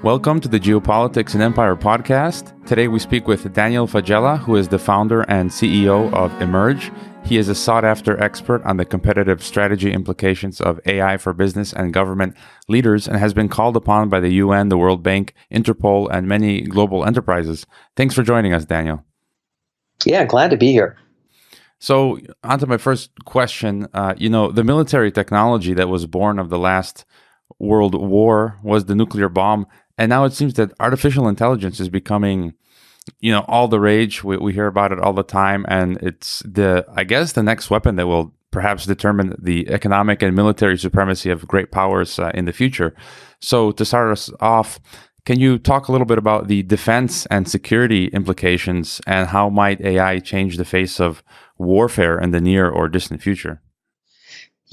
Welcome to the Geopolitics and Empire podcast. Today we speak with Daniel Faggella, who is the founder and CEO of Emerj. He is a sought-after expert on the competitive strategy implications of AI for business and government leaders and has been called upon by the UN, the World Bank, INTERPOL, and many global enterprises. Thanks for joining us, Daniel. Yeah, glad to be here. So, on to my first question. The military technology that was born of the last World War was the nuclear bomb. And now it seems that artificial intelligence is becoming, all the rage. We hear about it all the time. And it's the next weapon that will perhaps determine the economic and military supremacy of great powers in the future. So to start us off, can you talk a little bit about the defense and security implications and how might AI change the face of warfare in the near or distant future?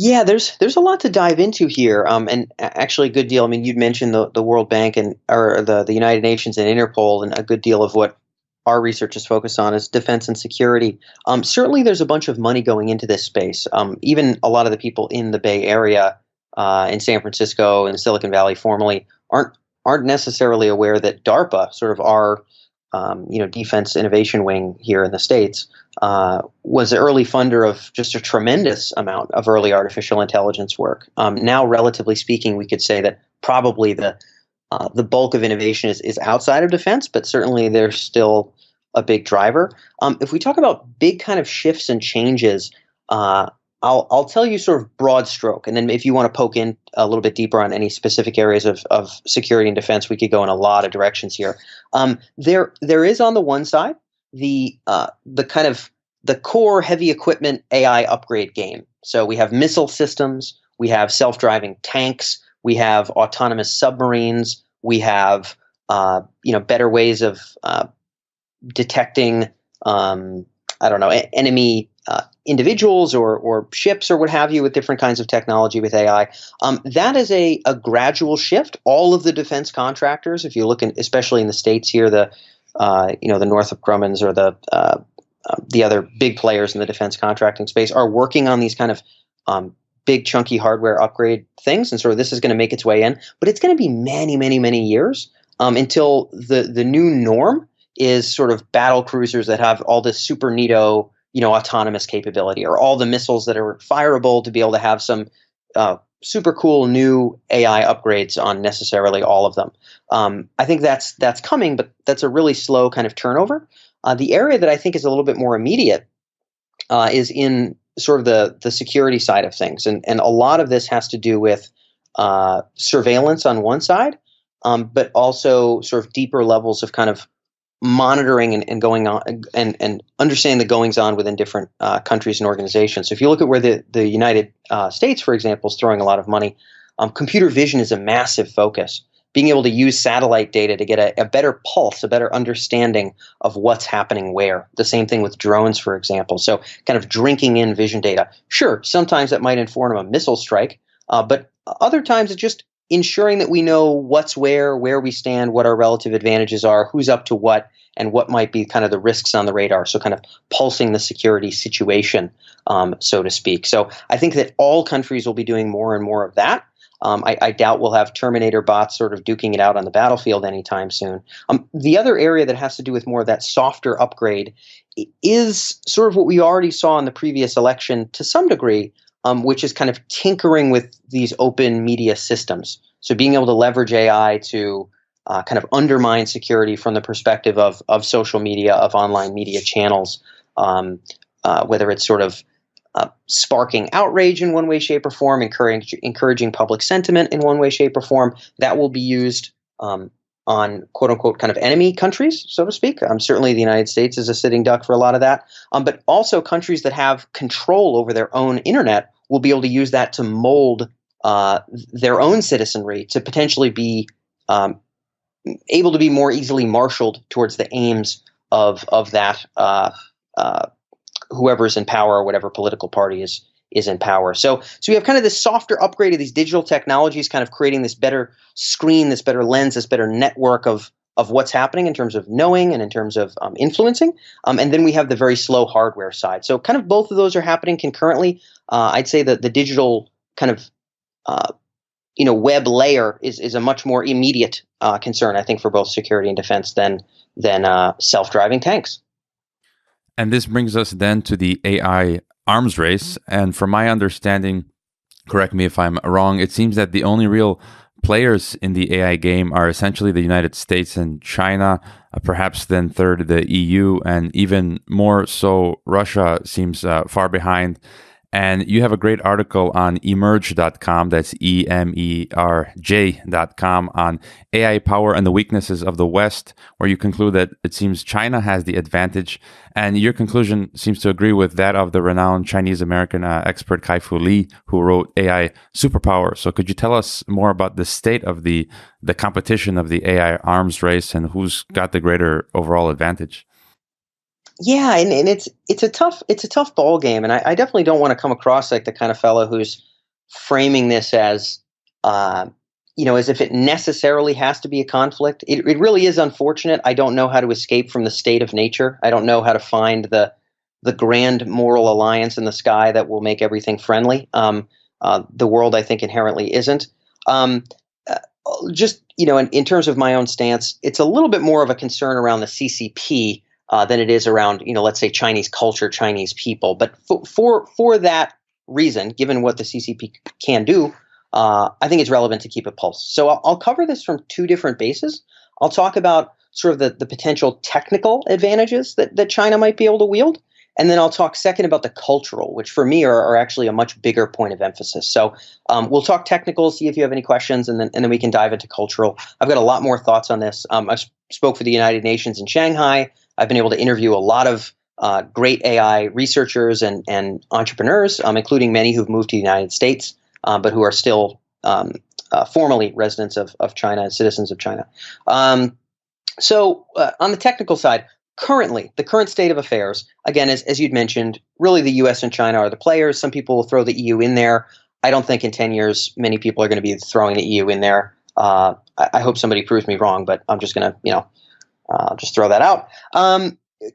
Yeah, there's a lot to dive into here, and actually a good deal. I mean, you'd mentioned the World Bank or the United Nations and Interpol, and a good deal of what our research is focused on is defense and security. Certainly, there's a bunch of money going into this space. Even a lot of the people in the Bay Area, in San Francisco and Silicon Valley, formerly, aren't necessarily aware that DARPA, sort of our defense innovation wing here in the States, was the early funder of just a tremendous amount of early artificial intelligence work. Now, relatively speaking, we could say that probably the bulk of innovation is outside of defense, but certainly there's still a big driver. If we talk about big kind of shifts and changes, I'll tell you sort of broad stroke, and then if you want to poke in a little bit deeper on any specific areas of security and defense, we could go in a lot of directions here. There is on the one side the kind of the core heavy equipment AI upgrade game. So we have missile systems, we have self-driving tanks, we have autonomous submarines, we have better ways of detecting enemy individuals or ships or what have you with different kinds of technology with AI. That is a gradual shift. All of the defense contractors, if you look especially in the States here, the Northrop Grumman's or the other big players in the defense contracting space are working on these kind of big chunky hardware upgrade things. And sort of this is going to make its way in, but it's going to be many, many, many years until the new norm is sort of battle cruisers that have all this super neato, autonomous capability, or all the missiles that are fireable to be able to have some super cool new AI upgrades on necessarily all of them. I think that's coming, but that's a really slow kind of turnover. The area that I think is a little bit more immediate is in sort of the security side of things. And a lot of this has to do with surveillance on one side, but also sort of deeper levels of kind of monitoring and going on and understanding the goings on within different countries and organizations. So if you look at where the United States, for example, is throwing a lot of money, computer vision is a massive focus. Being able to use satellite data to get a better pulse, a better understanding of what's happening where. The same thing with drones, for example. So kind of drinking in vision data. Sure, sometimes that might inform a missile strike, but other times it's just ensuring that we know what's where we stand, what our relative advantages are, who's up to what, and what might be kind of the risks on the radar. So kind of pulsing the security situation, so to speak. So I think that all countries will be doing more and more of that. I doubt we'll have Terminator bots sort of duking it out on the battlefield anytime soon. The other area that has to do with more of that softer upgrade is sort of what we already saw in the previous election to some degree, which is kind of tinkering with these open media systems. So being able to leverage AI to kind of undermine security from the perspective of social media, of online media channels, whether it's sort of sparking outrage in one way, shape, or form, encouraging public sentiment in one way, shape, or form, that will be used on quote unquote kind of enemy countries, so to speak. Certainly the United States is a sitting duck for a lot of that. But also countries that have control over their own internet will be able to use that to mold their own citizenry to potentially be able to be more easily marshaled towards the aims of that whoever's in power or whatever political party is in power. So we have kind of this softer upgrade of these digital technologies, kind of creating this better screen, this better lens, this better network of what's happening in terms of knowing and in terms of influencing. And then we have the very slow hardware side. So kind of both of those are happening concurrently. I'd say that the digital kind of web layer is a much more immediate concern, I think, for both security and defense than self-driving tanks. And this brings us then to the AI arms race. And from my understanding, correct me if I'm wrong, it seems that the only real players in the AI game are essentially the United States and China, perhaps then third the EU, and even more so Russia seems far behind. And you have a great article on emerj.com, that's EMERJ.com, on AI power and the weaknesses of the West, where you conclude that it seems China has the advantage. And your conclusion seems to agree with that of the renowned Chinese-American expert Kai-Fu Lee, who wrote AI Superpower. So could you tell us more about the state of the competition of the AI arms race and who's got the greater overall advantage? Yeah, and it's a tough ball game, and I definitely don't want to come across like the kind of fellow who's framing this as as if it necessarily has to be a conflict. It really is unfortunate. I don't know how to escape from the state of nature. I don't know how to find the grand moral alliance in the sky that will make everything friendly. The world, I think, inherently isn't. Just in terms of my own stance, it's a little bit more of a concern around the CCP than it is around, let's say Chinese culture, Chinese people. But for that reason, given what the CCP can do, I think it's relevant to keep a pulse. So I'll cover this from two different bases. I'll talk about sort of the potential technical advantages that China might be able to wield. And then I'll talk second about the cultural, which for me are actually a much bigger point of emphasis. So we'll talk technical, see if you have any questions, and then we can dive into cultural. I've got a lot more thoughts on this. I spoke for the United Nations in Shanghai. I've been able to interview a lot of great AI researchers and entrepreneurs, including many who've moved to the United States, but who are still formally residents of China and citizens of China. So on the technical side, the current state of affairs, again, as you'd mentioned, really the US and China are the players. Some people will throw the EU in there. I don't think in 10 years many people are going to be throwing the EU in there. I hope somebody proves me wrong, but I'm just going to, just throw that out.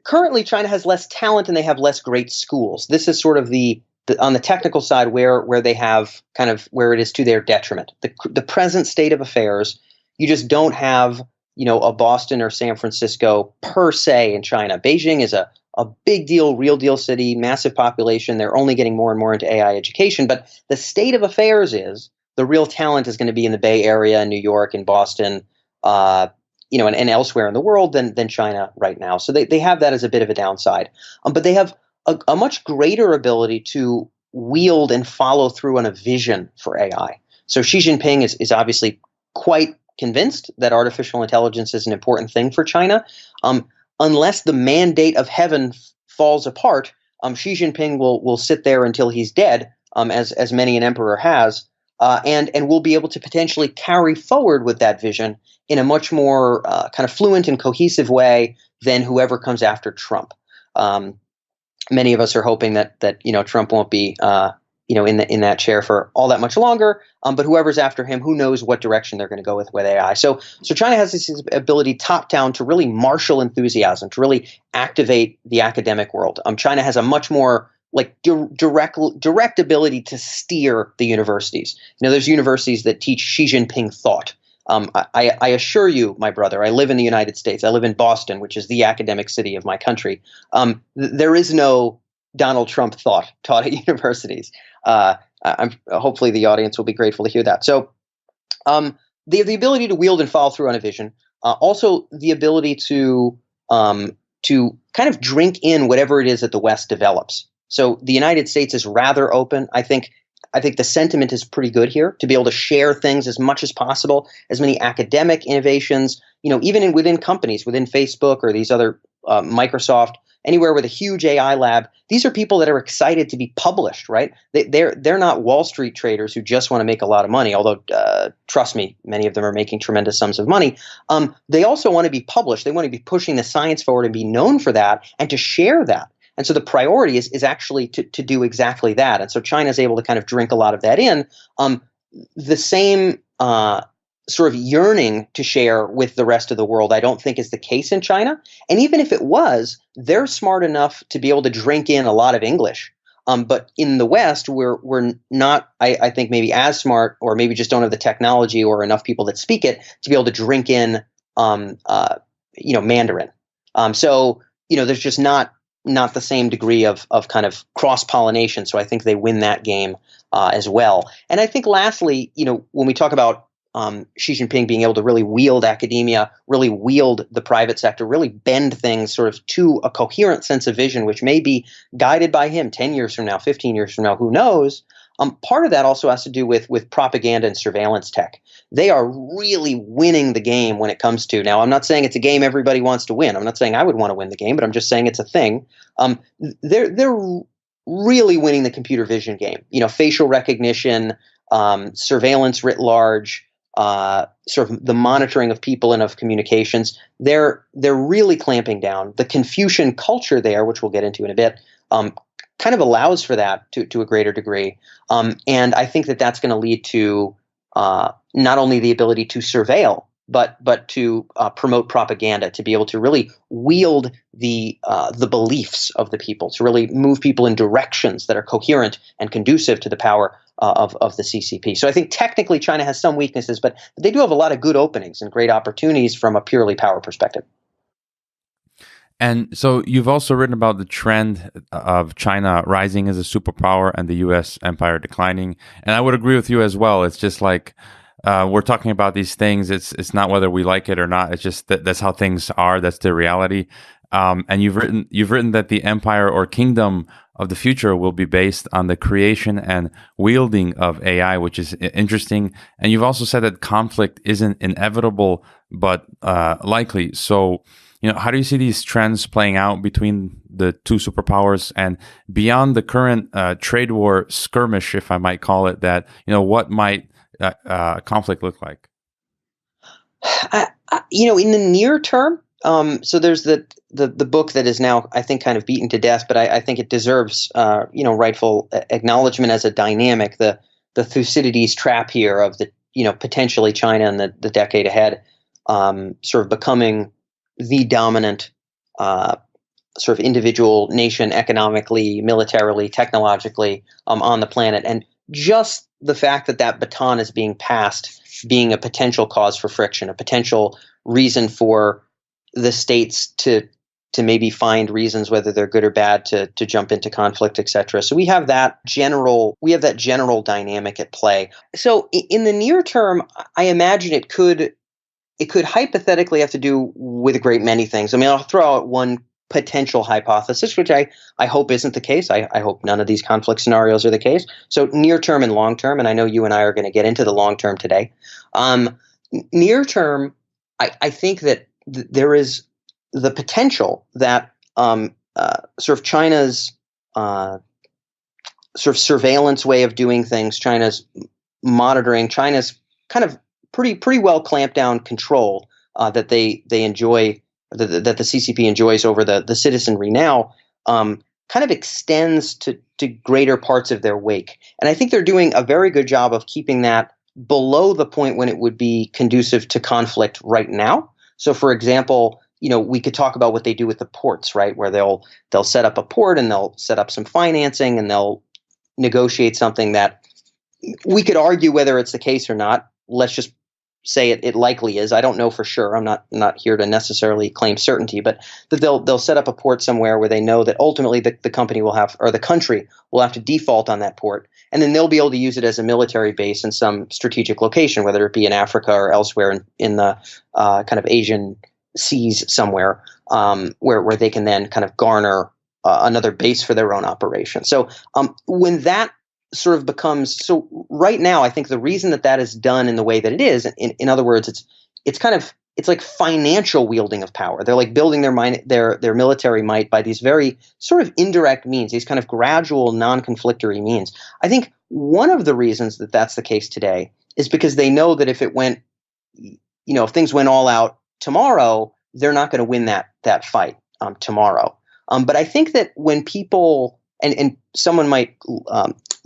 Currently, China has less talent and they have less great schools. This is sort of the on the technical side where they have kind of where it is to their detriment. The present state of affairs, you just don't have a Boston or San Francisco per se in China. Beijing is a big deal, real deal city, massive population. They're only getting more and more into AI education. But the state of affairs is the real talent is going to be in the Bay Area, New York, and Boston. And elsewhere in the world than China right now. So they have that as a bit of a downside. But they have a much greater ability to wield and follow through on a vision for AI. So Xi Jinping is obviously quite convinced that artificial intelligence is an important thing for China. Unless the mandate of heaven falls apart, Xi Jinping will sit there until he's dead, as many an emperor has, and will be able to potentially carry forward with that vision in a much more kind of fluent and cohesive way than whoever comes after Trump. Many of us are hoping that Trump won't be in that chair for all that much longer. But whoever's after him, who knows what direction they're going to go with AI. So China has this ability top down to really marshal enthusiasm, to really activate the academic world. China has a much more direct ability to steer the universities. There's universities that teach Xi Jinping thought. I assure you, my brother, I live in the United States. I live in Boston, which is the academic city of my country. There is no Donald Trump thought taught at universities. Hopefully the audience will be grateful to hear that. So they have the ability to wield and follow through on a vision. Also the ability to kind of drink in whatever it is that the West develops. So the United States is rather open. I think the sentiment is pretty good here to be able to share things as much as possible, as many academic innovations, even within companies, within Facebook or these other Microsoft, anywhere with a huge AI lab. These are people that are excited to be published, right? They're not Wall Street traders who just want to make a lot of money, although trust me, many of them are making tremendous sums of money. They also want to be published. They want to be pushing the science forward and be known for that and to share that. And so the priority is actually to do exactly that. And so China is able to kind of drink a lot of that in. The same sort of yearning to share with the rest of the world, I don't think is the case in China. And even if it was, they're smart enough to be able to drink in a lot of English. But in the West, we're not, I think, maybe as smart, or maybe just don't have the technology or enough people that speak it to be able to drink in, Mandarin. So there's just not the same degree of kind of cross pollination. So I think they win that game as well. And I think lastly, when we talk about Xi Jinping being able to really wield academia, really wield the private sector, really bend things sort of to a coherent sense of vision, which may be guided by him 10 years from now, 15 years from now, who knows? Part of that also has to do with propaganda and surveillance tech. They are really winning the game when it comes to, now I'm not saying it's a game everybody wants to win. I'm not saying I would want to win the game, but I'm just saying it's a thing. They're really winning the computer vision game. Facial recognition, surveillance writ large, sort of the monitoring of people and of communications. They're really clamping down. The Confucian culture there, which we'll get into in a bit, kind of allows for that to a greater degree. And I think that that's going to lead to not only the ability to surveil, but to promote propaganda, to be able to really wield the beliefs of the people, to really move people in directions that are coherent and conducive to the power of the CCP. So I think technically China has some weaknesses, but they do have a lot of good openings and great opportunities from a purely power perspective. And so you've also written about the trend of China rising as a superpower and the U.S. empire declining. And I would agree with you as well. It's just like we're talking about these things. It's not whether we like it or not. It's just that's how things are. That's the reality. And you've written that the empire or kingdom of the future will be based on the creation and wielding of AI, which is interesting. And you've also said that conflict isn't inevitable, but likely. So, how do you see these trends playing out between the two superpowers and beyond the current trade war skirmish, if I might call it that? What might conflict look like? In the near term, so there's the book that is now, I think, kind of beaten to death, but I think it deserves rightful acknowledgement as a dynamic. The Thucydides trap here of the potentially China in the decade ahead, sort of becoming the dominant sort of individual nation economically, militarily, technologically on the planet, and just the fact that baton is being passed being a potential cause for friction, a potential reason for the states to maybe find reasons, whether they're good or bad, to jump into conflict, etc. So we have that general dynamic at play. So in the near term, I imagine it could hypothetically have to do with a great many things. I mean, I'll throw out one potential hypothesis, which I hope isn't the case. I hope none of these conflict scenarios are the case. So near term and long term, and I know you and I are going to get into the long term today. Near term, I think that there is the potential that sort of China's sort of surveillance way of doing things, China's monitoring, China's kind of pretty well clamped down control that they enjoy, that the CCP enjoys over the citizenry now, kind of extends to greater parts of their wake. And I think they're doing a very good job of keeping that below the point when it would be conducive to conflict right now. So, for example, we could talk about what they do with the ports, right, where they'll set up a port and they'll set up some financing and they'll negotiate something that we could argue whether it's the case or not. Let's just say it likely is. I don't know for sure. I'm not here to necessarily claim certainty, but that they'll set up a port somewhere where they know that ultimately the company will have, or the country will have to default on that port, and then they'll be able to use it as a military base in some strategic location, whether it be in Africa or elsewhere in the kind of Asian seas somewhere, where they can then kind of garner another base for their own operation. So when that sort of becomes, so right now, I think the reason that is done in the way that it is, in other words, it's like financial wielding of power. They're like building their military might by these very sort of indirect means, these kind of gradual, non-conflictory means. I think one of the reasons that that's the case today is because they know that if things went all out tomorrow, they're not going to win that fight tomorrow. But I think that when people, and someone might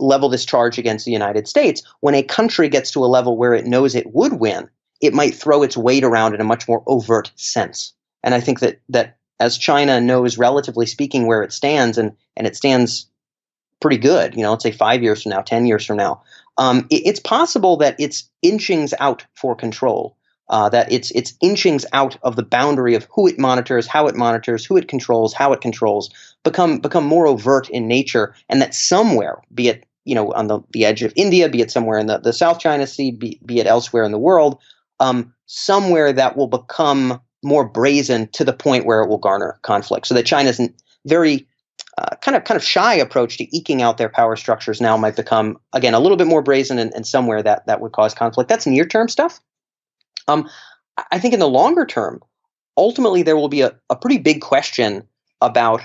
level this charge against the United States, when a country gets to a level where it knows it would win, it might throw its weight around in a much more overt sense. And I think that as China knows, relatively speaking, where it stands, and it stands pretty good. Let's say 5 years from now, 10 years from now, it's possible that its inchings out for control, that it's inchings out of the boundary of who it monitors, how it monitors, who it controls, how it controls, become more overt in nature, and that somewhere, be it on the edge of India, be it somewhere in the South China Sea, be it elsewhere in the world, somewhere that will become more brazen to the point where it will garner conflict. So that China's very kind of shy approach to eking out their power structures now might become, again, a little bit more brazen, and somewhere that would cause conflict. That's near-term stuff. I think in the longer term, ultimately there will be a pretty big question about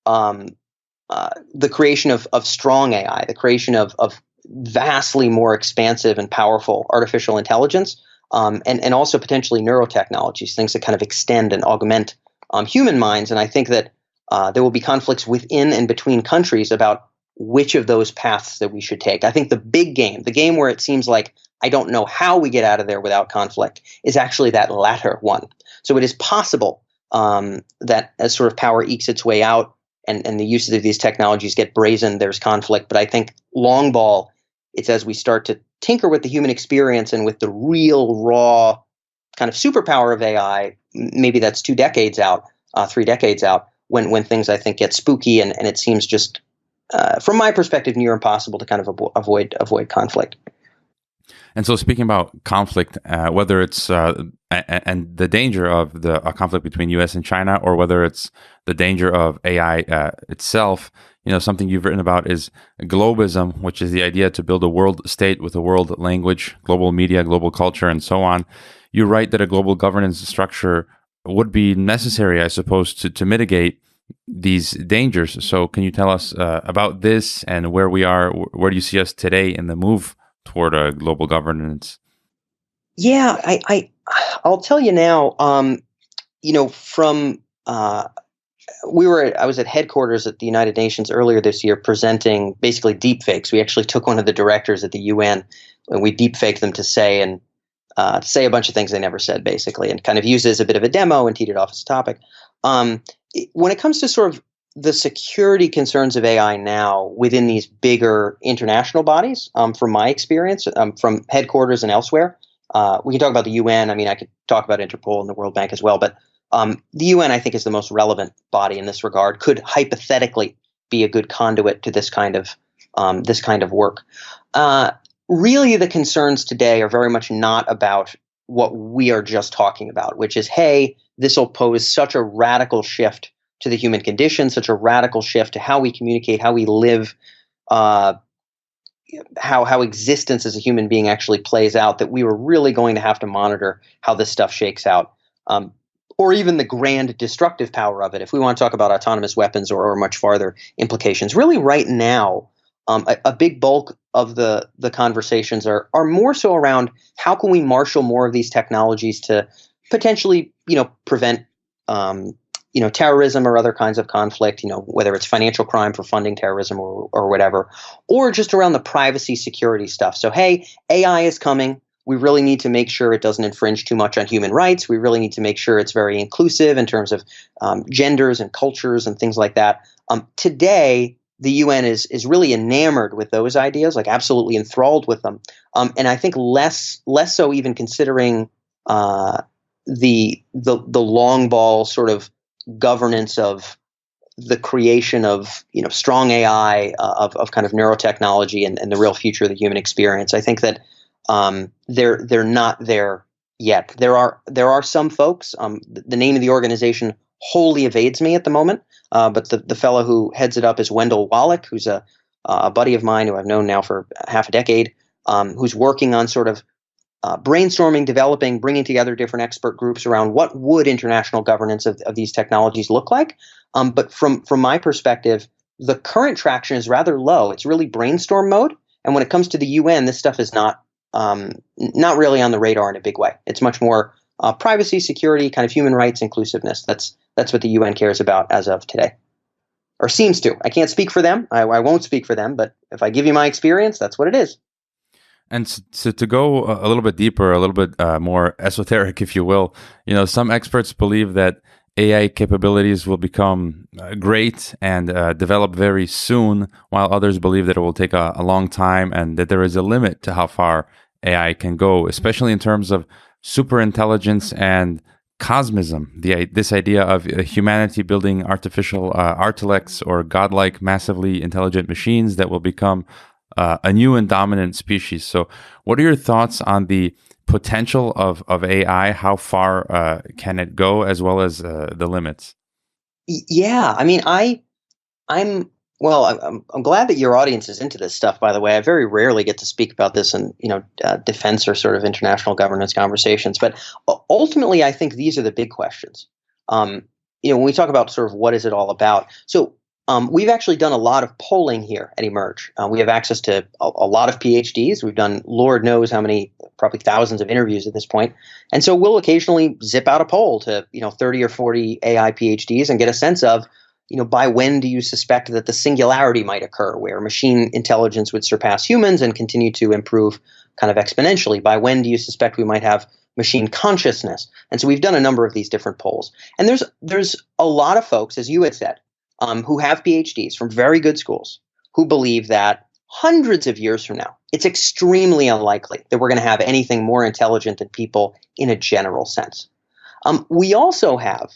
the creation of strong AI, the creation of vastly more expansive and powerful artificial intelligence, and also potentially neurotechnologies, things that kind of extend and augment human minds. And I think that there will be conflicts within and between countries about which of those paths that we should take. I think the big game, the game where it seems like I don't know how we get out of there without conflict, is actually that latter one. So it is possible that as sort of power ekes its way out and the uses of these technologies get brazen, there's conflict. But I think long ball, it's as we start to tinker with the human experience and with the real raw kind of superpower of AI, maybe that's 2 decades out, 3 decades out, when things I think get spooky and it seems just, from my perspective, near impossible to kind of avoid conflict. And so, speaking about conflict, whether it's and the danger of a conflict between U.S. and China, or whether it's the danger of AI itself, something you've written about is globism, which is the idea to build a world state with a world language, global media, global culture, and so on. You write that a global governance structure would be necessary, I suppose, to mitigate these dangers. So, can you tell us about this and where we are? Where do you see us today in the move toward a global governance? Yeah, I'll tell you now. I was at headquarters at the United Nations earlier this year presenting basically deepfakes. We actually took one of the directors at the UN and we deepfaked them to say a bunch of things they never said, basically, and kind of used it as a bit of a demo and teed it off as a topic. When it comes to sort of the security concerns of AI now within these bigger international bodies, from my experience, from headquarters and elsewhere, we can talk about the UN. I mean, I could talk about Interpol and the World Bank as well, but the UN, I think, is the most relevant body in this regard. Could hypothetically be a good conduit to this kind of work. Really, the concerns today are very much not about what we are just talking about, which is, hey, this will pose such a radical shift to the human condition, such a radical shift to how we communicate, how we live, how existence as a human being actually plays out, that we were really going to have to monitor how this stuff shakes out, or even the grand destructive power of it, if we want to talk about autonomous weapons or much farther implications. Really, right now, a big bulk of the conversations are more so around how can we marshal more of these technologies to potentially, prevent terrorism or other kinds of conflict, whether it's financial crime for funding terrorism or whatever, or just around the privacy security stuff. So, hey, AI is coming. We really need to make sure it doesn't infringe too much on human rights. We really need to make sure it's very inclusive in terms of genders and cultures and things like that. Today, the UN is really enamored with those ideas, like absolutely enthralled with them. And I think less so even considering the long ball sort of governance of the creation of strong AI, of kind of neurotechnology and the real future of the human experience. I think that they're not there yet. There are some folks. The name of the organization wholly evades me at the moment, but the fellow who heads it up is Wendell Wallach, who's a buddy of mine who I've known now for half a decade, who's working on sort of brainstorming, developing, bringing together different expert groups around what would international governance of these technologies look like. But from my perspective, the current traction is rather low. It's really brainstorm mode. And when it comes to the UN, this stuff is not really on the radar in a big way. It's much more privacy, security, kind of human rights, inclusiveness. That's what the UN cares about as of today, or seems to. I can't speak for them. I won't speak for them. But if I give you my experience, that's what it is. And so to go a little bit deeper, a little bit more esoteric, if you will, some experts believe that AI capabilities will become great and develop very soon, while others believe that it will take a long time and that there is a limit to how far AI can go, especially in terms of superintelligence and cosmism. This idea of humanity building artificial artilects or godlike, massively intelligent machines that will become a new and dominant species. So, what are your thoughts on the potential of AI? How far can it go, as well as the limits? Yeah, I mean, I'm well. I'm glad that your audience is into this stuff. By the way, I very rarely get to speak about this in defense or sort of international governance conversations. But ultimately, I think these are the big questions. When we talk about sort of what is it all about, so we've actually done a lot of polling here at Emerj. We have access to a lot of PhDs. We've done Lord knows how many, probably thousands of interviews at this point. And so we'll occasionally zip out a poll to 30 or 40 AI PhDs and get a sense of by when do you suspect that the singularity might occur, where machine intelligence would surpass humans and continue to improve kind of exponentially? By when do you suspect we might have machine consciousness? And so we've done a number of these different polls. And there's a lot of folks, as you had said, who have PhDs from very good schools, who believe that hundreds of years from now, it's extremely unlikely that we're going to have anything more intelligent than people in a general sense. We also have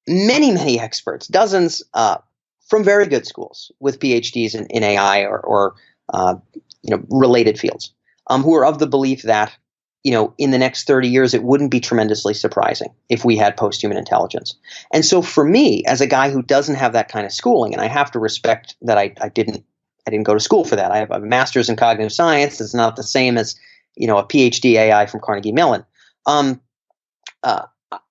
many, many experts, dozens from very good schools with PhDs in AI or related fields, who are of the belief that in the next 30 years, it wouldn't be tremendously surprising if we had post-human intelligence. And so for me, as a guy who doesn't have that kind of schooling, and I have to respect that I didn't go to school for that. I have a master's in cognitive science. It's not the same as a PhD AI from Carnegie Mellon.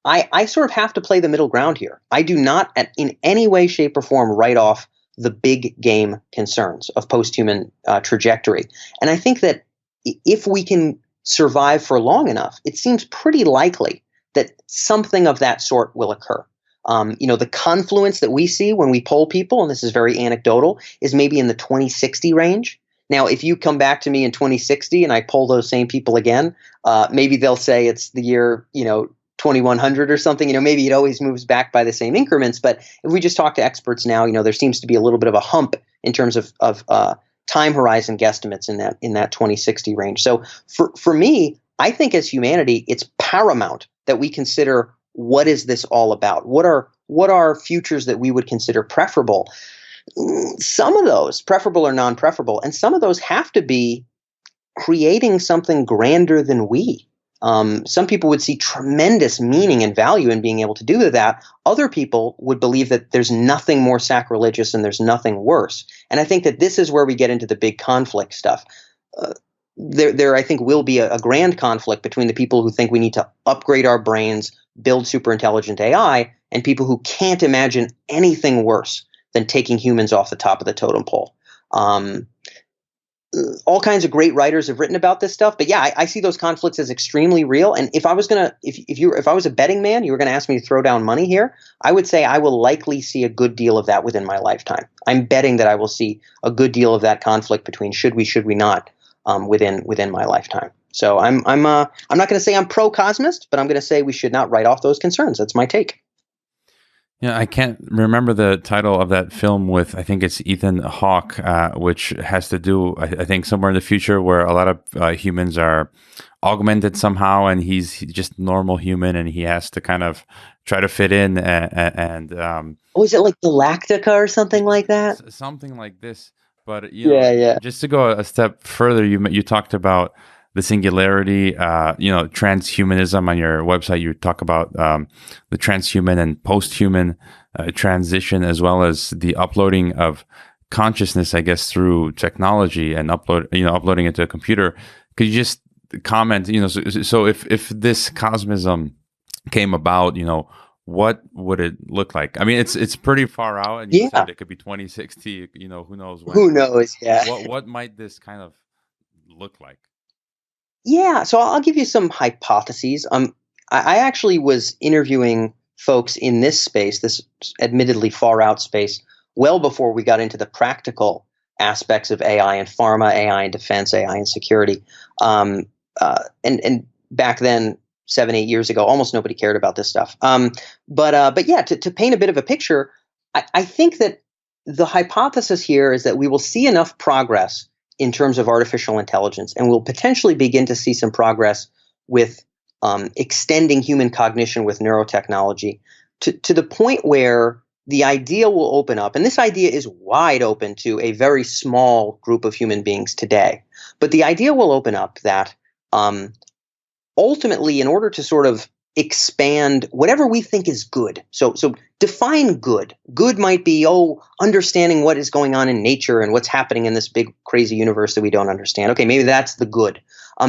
I sort of have to play the middle ground here. I do not in any way, shape, or form write off the big game concerns of post-human trajectory. And I think that if we can survive for long enough, it seems pretty likely that something of that sort will occur. The confluence that we see when we poll people, and this is very anecdotal, is maybe in the 2060 range. Now, if you come back to me in 2060 and I poll those same people again, maybe they'll say it's the year, 2100 or something. Maybe it always moves back by the same increments. But if we just talk to experts now, there seems to be a little bit of a hump in terms of time horizon guesstimates in that 2060 range. So for me, I think as humanity, it's paramount that we consider what is this all about? What are futures that we would consider preferable? Some of those, preferable or non-preferable, and some of those have to be creating something grander than we. Some people would see tremendous meaning and value in being able to do that. Other people would believe that there's nothing more sacrilegious and there's nothing worse. And I think that this is where we get into the big conflict stuff. There, I think, will be a grand conflict between the people who think we need to upgrade our brains, build super intelligent AI, and people who can't imagine anything worse than taking humans off the top of the totem pole. All kinds of great writers have written about this stuff, but yeah, I see those conflicts as extremely real. And if I was if I was a betting man, you were gonna ask me to throw down money here, I would say I will likely see a good deal of that within my lifetime. I'm betting that I will see a good deal of that conflict between should we not within my lifetime. So I'm not going to say I'm pro-cosmist, but I'm going to say we should not write off those concerns. That's my take. Yeah, I can't remember the title of that film with, I think it's Ethan Hawke, which has to do, I think, somewhere in the future where a lot of humans are augmented somehow, and he's just normal human, and he has to kind of try to fit in. Is it like Galactica or something like that? Something like this. But Yeah. just to go a step further, you talked about the singularity, transhumanism on your website. You talk about the transhuman and post-human transition, as well as the uploading of consciousness, I guess, through technology and uploading it to a computer. Could you just comment? So if this cosmism came about, what would it look like? I mean, it's pretty far out, and you said it could be 2060. Who knows when? Who knows? Yeah. What might this kind of look like? Yeah, so I'll give you some hypotheses. I actually was interviewing folks in this space, this admittedly far out space, well before we got into the practical aspects of AI in pharma, AI in defense, AI in security. And back then, 7, 8 years ago, almost nobody cared about this stuff. But yeah, to paint a bit of a picture, I think that the hypothesis here is that we will see enough progress in terms of artificial intelligence, and we'll potentially begin to see some progress with extending human cognition with neurotechnology to the point where the idea will open up. And this idea is wide open to a very small group of human beings today. But the idea will open up that ultimately, in order to sort of expand whatever we think is good. So define good. Good might be, understanding what is going on in nature and what's happening in this big crazy universe that we don't understand. Okay, maybe that's the good.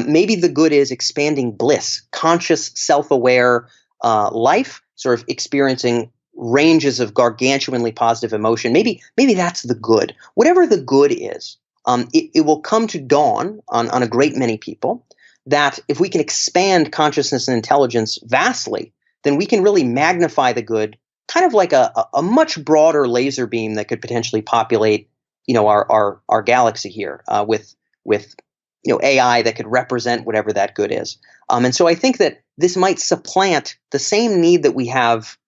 Maybe the good is expanding bliss, conscious, self-aware life, sort of experiencing ranges of gargantuanly positive emotion. Maybe that's the good. Whatever the good is, it will come to dawn on a great many people that if we can expand consciousness and intelligence vastly, then we can really magnify the good, kind of like a much broader laser beam that could potentially populate, our galaxy here with AI that could represent whatever that good is. And so I think that this might supplant the same need that we have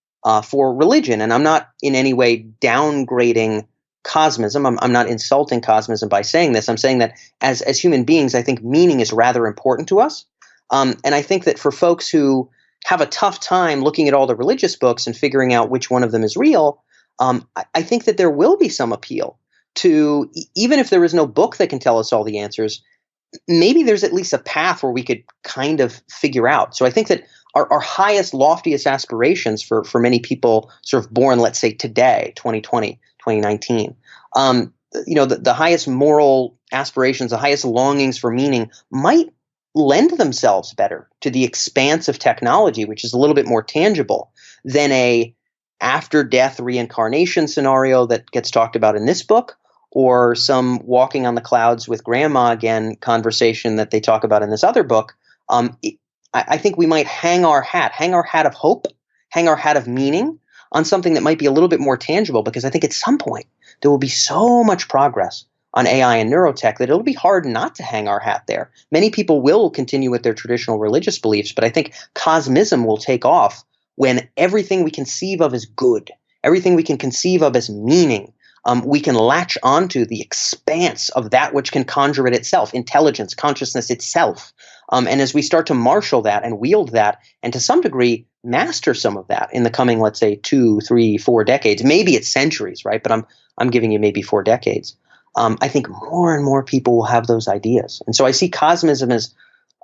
for religion. And I'm not in any way downgrading Cosmism. I'm not insulting Cosmism by saying this. I'm saying that as human beings, I think meaning is rather important to us. And I think that for folks who have a tough time looking at all the religious books and figuring out which one of them is real, I think that there will be some appeal to, even if there is no book that can tell us all the answers, maybe there's at least a path where we could kind of figure out. So I think that our highest, loftiest aspirations for many people sort of born, let's say today, 2020, 2019, the highest moral aspirations, the highest longings for meaning might lend themselves better to the expanse of technology, which is a little bit more tangible than a after-death reincarnation scenario that gets talked about in this book, or some walking on the clouds with grandma again conversation that they talk about in this other book. I think we might hang our hat of hope, hang our hat of meaning on something that might be a little bit more tangible, because I think at some point there will be so much progress on AI and neurotech that it'll be hard not to hang our hat there. Many people will continue with their traditional religious beliefs, but I think Cosmism will take off when everything we conceive of as good, everything we can conceive of as meaning, we can latch onto the expanse of that which can conjure it itself, intelligence, consciousness itself. And as we start to marshal that and wield that, and to some degree master some of that in the coming, let's say, 2, 3, 4 decades, maybe it's centuries, right? But I'm giving you maybe 4 decades. I think more and more people will have those ideas. And so I see Cosmism as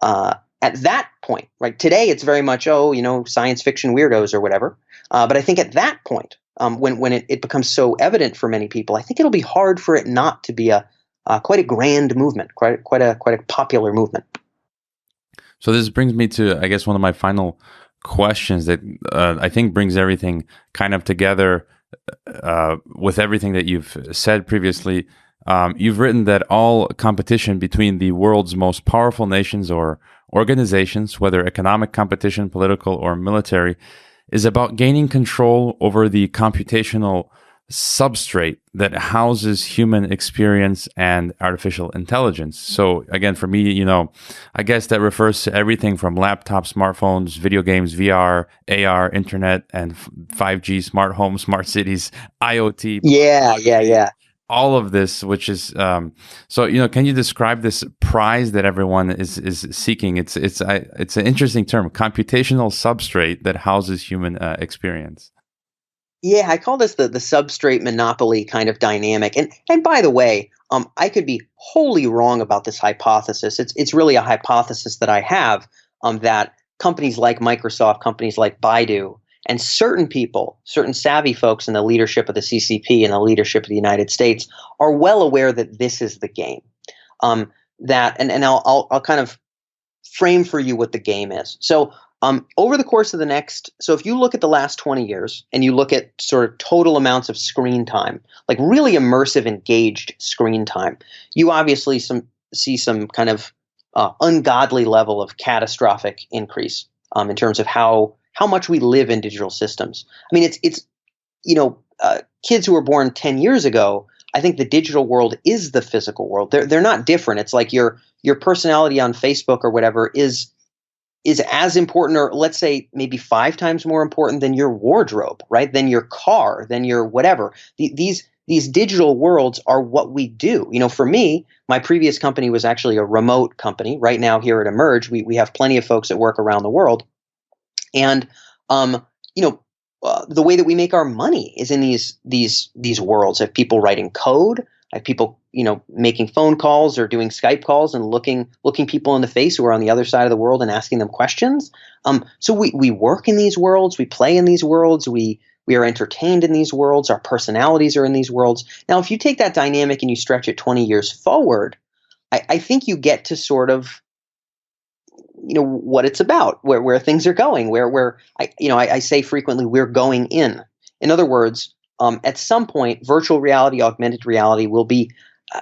at that point, right? Today it's very much, science fiction weirdos or whatever. But I think at that point, when it becomes so evident for many people, I think it'll be hard for it not to be quite a grand movement, quite a popular movement. So this brings me to, I guess, one of my final questions that I think brings everything kind of together with everything that you've said previously. You've written that all competition between the world's most powerful nations or organizations, whether economic competition, political, or military, is about gaining control over the computational substrate that houses human experience and artificial intelligence. So again, for me, I guess that refers to everything from laptops, smartphones, video games, VR, AR, internet, and 5G, smart homes, smart cities, IoT. Yeah. All of this, which is can you describe this prize that everyone is seeking? It's an interesting term, computational substrate that houses human experience. Yeah, I call this the substrate monopoly kind of dynamic. And by the way, I could be wholly wrong about this hypothesis. It's really a hypothesis that I have, that companies like Microsoft, companies like Baidu, and certain people, certain savvy folks in the leadership of the CCP and the leadership of the United States are well aware that this is the game. And I'll kind of frame for you what the game is. So over the course of so if you look at the last 20 years and you look at sort of total amounts of screen time, like really immersive, engaged screen time, you obviously see some kind of ungodly level of catastrophic increase in terms of how much we live in digital systems. I mean, it's kids who were born 10 years ago, I think the digital world is the physical world. They're not different. It's like your personality on Facebook or whatever is is as important, or let's say maybe 5 times more important than your wardrobe, right? Than your car, than your whatever. These digital worlds are what we do. For me, my previous company was actually a remote company. Right now, here at Emerj, we have plenty of folks that work around the world, and you know, the way that we make our money is in these worlds. I have people writing code. I have people, making phone calls or doing Skype calls and looking people in the face who are on the other side of the world and asking them questions. So we work in these worlds. We play in these worlds. We are entertained in these worlds. Our personalities are in these worlds. Now, if you take that dynamic and you stretch it 20 years forward, I think you get to sort of what it's about, where things are going, where I say frequently, we're going in. In other words, at some point, virtual reality, augmented reality will be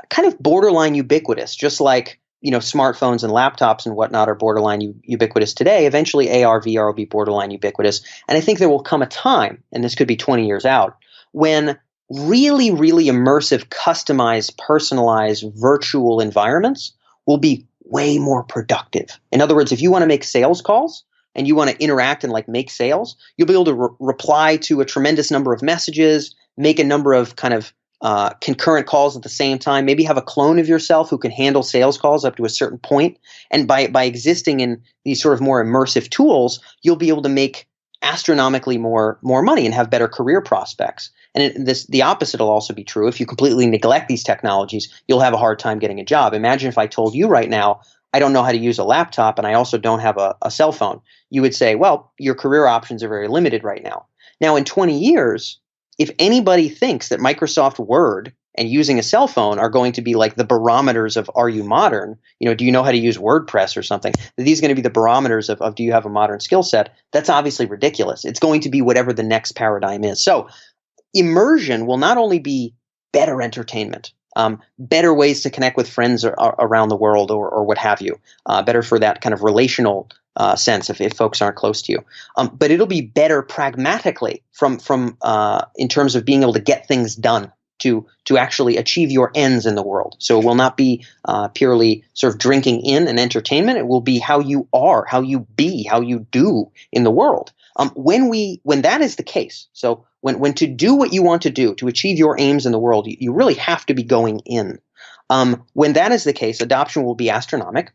kind of borderline ubiquitous, just like smartphones and laptops and whatnot are borderline ubiquitous today. Eventually, AR, VR will be borderline ubiquitous, and I think there will come a time, and this could be 20 years out, when really, really immersive, customized, personalized virtual environments will be way more productive. In other words, if you want to make sales calls and you want to interact and make sales, you'll be able to reply to a tremendous number of messages, make a number of kind of concurrent calls at the same time, maybe have a clone of yourself who can handle sales calls up to a certain point. And by existing in these sort of more immersive tools, you'll be able to make astronomically more money and have better career prospects. And the opposite will also be true. If you completely neglect these technologies, you'll have a hard time getting a job. Imagine if I told you right now, I don't know how to use a laptop and I also don't have a cell phone. You would say, well, your career options are very limited right now. Now, in 20 years, if anybody thinks that Microsoft Word and using a cell phone are going to be like the barometers of, are you modern? Do you know how to use WordPress or something? These are going to be the barometers of do you have a modern skill set? That's obviously ridiculous. It's going to be whatever the next paradigm is. So immersion will not only be better entertainment, better ways to connect with friends around the world or what have you, better for that kind of relational sense if folks aren't close to you. But it'll be better pragmatically from in terms of being able to get things done, to actually achieve your ends in the world. So it will not be purely sort of drinking in and entertainment. It will be how you are, how you be, how you do in the world. When that is the case, so when to do what you want to do, to achieve your aims in the world, you really have to be going in. When that is the case, adoption will be astronomical.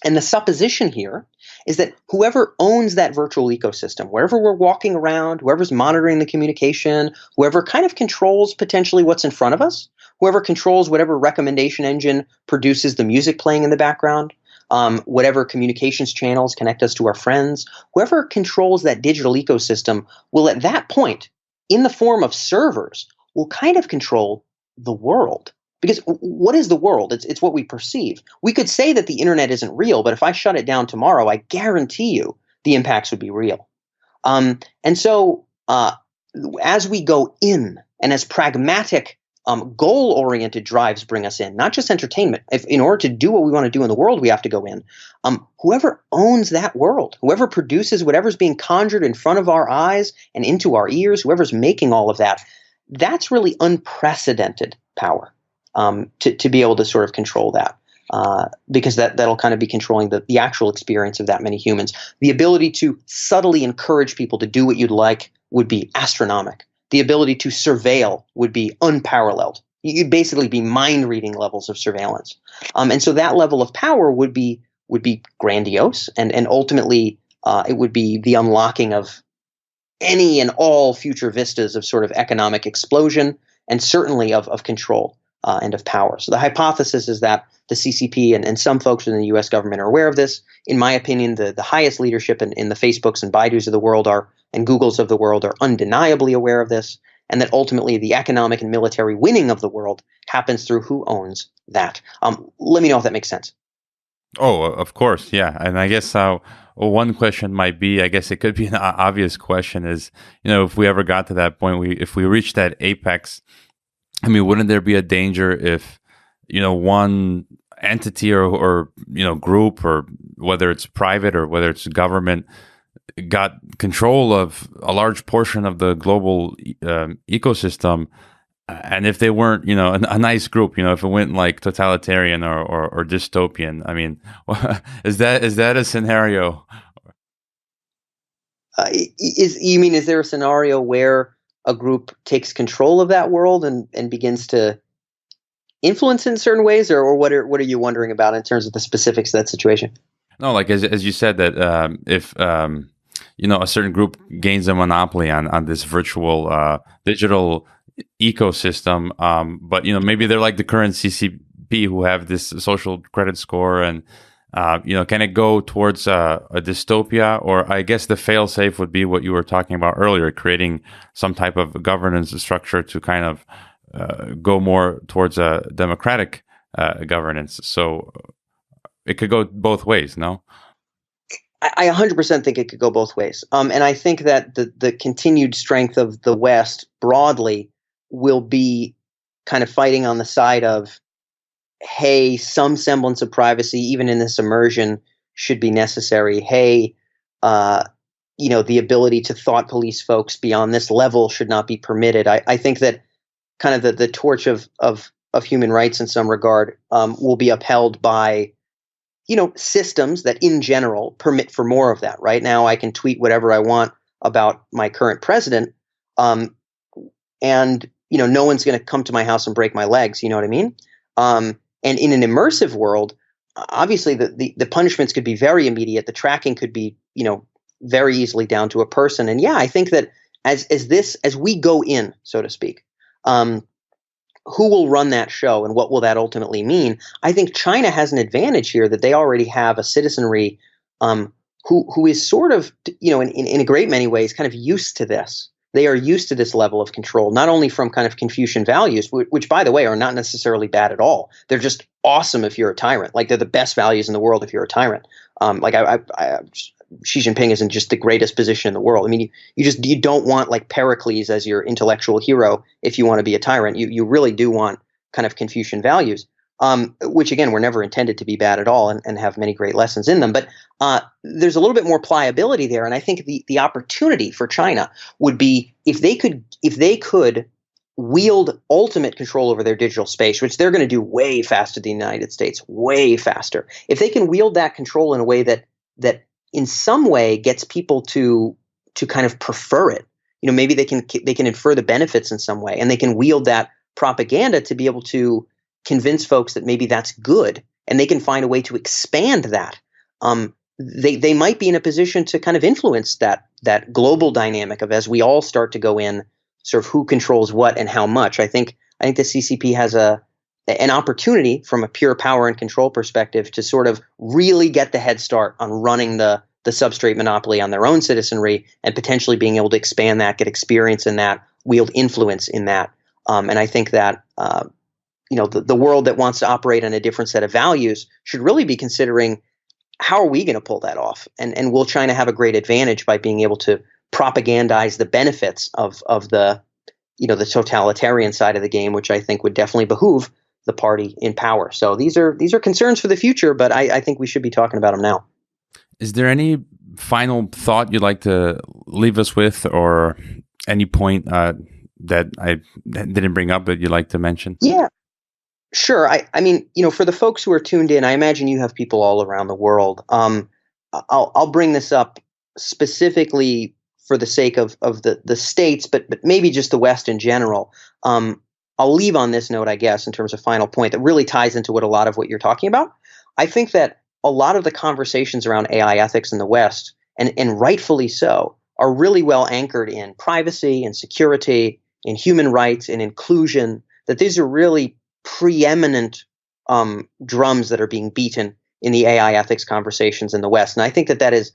And the supposition here is that whoever owns that virtual ecosystem, wherever we're walking around, whoever's monitoring the communication, whoever kind of controls potentially what's in front of us, whoever controls whatever recommendation engine produces the music playing in the background, whatever communications channels connect us to our friends, whoever controls that digital ecosystem will at that point, in the form of servers, will kind of control the world. Because what is the world? It's what we perceive. We could say that the internet isn't real, but if I shut it down tomorrow, I guarantee you the impacts would be real. And so as we go in, and as pragmatic, goal-oriented drives bring us in, not just entertainment. If in order to do what we want to do in the world, we have to go in. Whoever owns that world, whoever produces whatever's being conjured in front of our eyes and into our ears, whoever's making all of that, that's really unprecedented power. To be able to sort of control that, because that'll kind of be controlling the actual experience of that many humans. The ability to subtly encourage people to do what you'd like would be astronomical. The ability to surveil would be unparalleled. You'd basically be mind-reading levels of surveillance. And so that level of power would be grandiose, and ultimately it would be the unlocking of any and all future vistas of sort of economic explosion, and certainly of control. And of power. So the hypothesis is that the CCP and some folks within the U.S. government are aware of this. In my opinion, the highest leadership in the Facebooks and Baidus of the world and Googles of the world are undeniably aware of this, and that ultimately the economic and military winning of the world happens through who owns that. Let me know if that makes sense. Oh, of course, yeah. And I guess one question might be, I guess it could be an obvious question, is, if we ever got to that point, if we reached that apex, I mean, wouldn't there be a danger if, one entity or group, or whether it's private or whether it's government, got control of a large portion of the global ecosystem, and if they weren't, a nice group, if it went like totalitarian or dystopian, I mean, is that a scenario Is there a scenario where a group takes control of that world and begins to influence in certain ways, or what are you wondering about in terms of the specifics of that situation? No, like as you said that if a certain group gains a monopoly on this virtual digital ecosystem, but maybe they're like the current CCP who have this social credit score, and can it go towards a dystopia? Or I guess the fail safe would be what you were talking about earlier, creating some type of governance structure to kind of go more towards a democratic governance. So it could go both ways, no? I 100% think it could go both ways. And I think that the continued strength of the West broadly will be kind of fighting on the side of, hey, some semblance of privacy, even in this immersion, should be necessary. Hey, the ability to thought police folks beyond this level should not be permitted. I think that kind of the torch of human rights in some regard will be upheld by systems that in general permit for more of that. Right now, I can tweet whatever I want about my current president, and no one's going to come to my house and break my legs. You know what I mean? And in an immersive world, obviously the punishments could be very immediate. The tracking could be very easily down to a person. And yeah, I think that as we go in, so to speak, who will run that show and what will that ultimately mean? I think China has an advantage here that they already have a citizenry who is sort of, in a great many ways, kind of used to this. They are used to this level of control, not only from kind of Confucian values, which, by the way, are not necessarily bad at all. They're just awesome if you're a tyrant. Like, they're the best values in the world if you're a tyrant. Xi Jinping is in just the greatest position in the world. I mean, you don't want like Pericles as your intellectual hero if you want to be a tyrant. You really do want kind of Confucian values, which again were never intended to be bad at all and have many great lessons in them. But there's a little bit more pliability there, and I think the opportunity for China would be if they could wield ultimate control over their digital space, which they're going to do way faster than the United States, way faster. If they can wield that control in a way that in some way gets people to kind of prefer it. Maybe they can infer the benefits in some way, and they can wield that propaganda to be able to convince folks that maybe that's good, and they can find a way to expand that. They might be in a position to kind of influence that global dynamic of, as we all start to go in, sort of who controls what and how much. I think the CCP has an opportunity from a pure power and control perspective to sort of really get the head start on running the substrate monopoly on their own citizenry and potentially being able to expand that, get experience in that, wield influence in that. And I think that the world that wants to operate on a different set of values should really be considering, how are we going to pull that off? And will China have a great advantage by being able to propagandize the benefits of the the totalitarian side of the game, which I think would definitely behoove the party in power. So these are concerns for the future, but I think we should be talking about them now. Is there any final thought you'd like to leave us with, or any point that I didn't bring up that you'd like to mention? Yeah, sure. I mean, for the folks who are tuned in, I imagine you have people all around the world. I'll bring this up specifically for the sake of the States, but maybe just the West in general. I'll leave on this note, I guess, in terms of final point that really ties into what a lot of what you're talking about. I think that a lot of the conversations around AI ethics in the West, and rightfully so, are really well anchored in privacy and security, in human rights and inclusion, that these are really preeminent drums that are being beaten in the AI ethics conversations in the West. And I think that is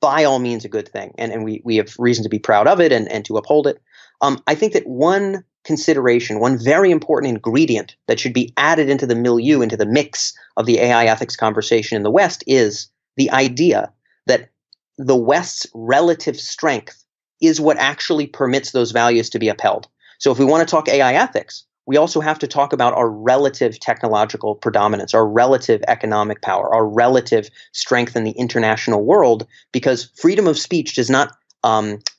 by all means a good thing. And we have reason to be proud of it and to uphold it. I think that one consideration, one very important ingredient that should be added into the milieu, into the mix of the AI ethics conversation in the West, is the idea that the West's relative strength is what actually permits those values to be upheld. So if we want to talk AI ethics, we also have to talk about our relative technological predominance, our relative economic power, our relative strength in the international world, because freedom of speech does not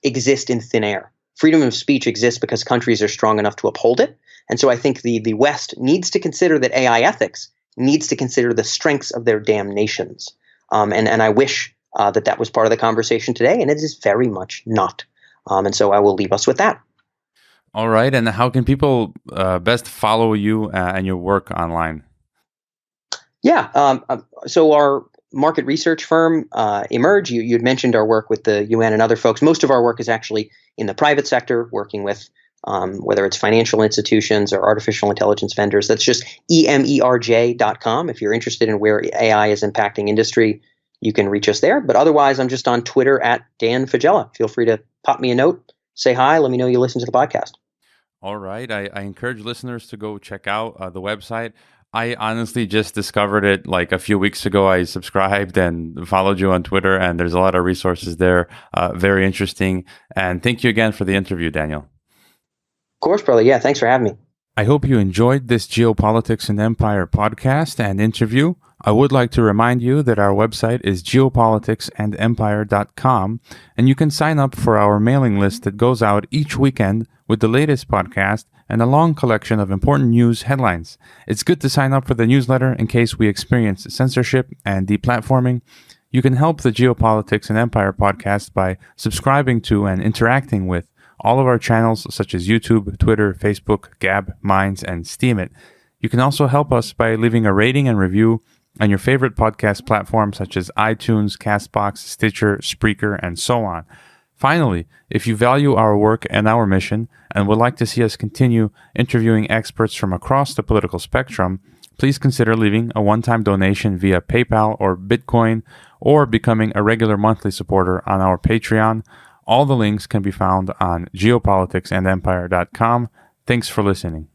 exist in thin air. Freedom of speech exists because countries are strong enough to uphold it. And so I think the West needs to consider that AI ethics needs to consider the strengths of their damn nations. And I wish that was part of the conversation today, and it is very much not. And so I will leave us with that. All right. And how can people best follow you and your work online? Yeah. So our market research firm, Emerj, you had mentioned our work with the UN and other folks. Most of our work is actually in the private sector, working with whether it's financial institutions or artificial intelligence vendors. That's just emerj.com. If you're interested in where AI is impacting industry, you can reach us there. But otherwise, I'm just on Twitter at Dan Faggella. Feel free to pop me a note, say hi, let me know you listen to the podcast. All right. I encourage listeners to go check out the website. I honestly just discovered it like a few weeks ago. I subscribed and followed you on Twitter, and there's a lot of resources there. Very interesting. And thank you again for the interview, Daniel. Of course, brother. Yeah, thanks for having me. I hope you enjoyed this Geopolitics and Empire podcast and interview. I would like to remind you that our website is geopoliticsandempire.com, and you can sign up for our mailing list that goes out each weekend with the latest podcast and a long collection of important news headlines. It's good to sign up for the newsletter in case we experience censorship and deplatforming. You can help the Geopolitics and Empire podcast by subscribing to and interacting with all of our channels such as YouTube, Twitter, Facebook, Gab, Minds, and Steemit. You can also help us by leaving a rating and review on your favorite podcast platforms such as iTunes, Castbox, Stitcher, Spreaker, and so on. Finally, if you value our work and our mission and would like to see us continue interviewing experts from across the political spectrum, please consider leaving a one-time donation via PayPal or Bitcoin or becoming a regular monthly supporter on our Patreon. All the links can be found on geopoliticsandempire.com. Thanks for listening.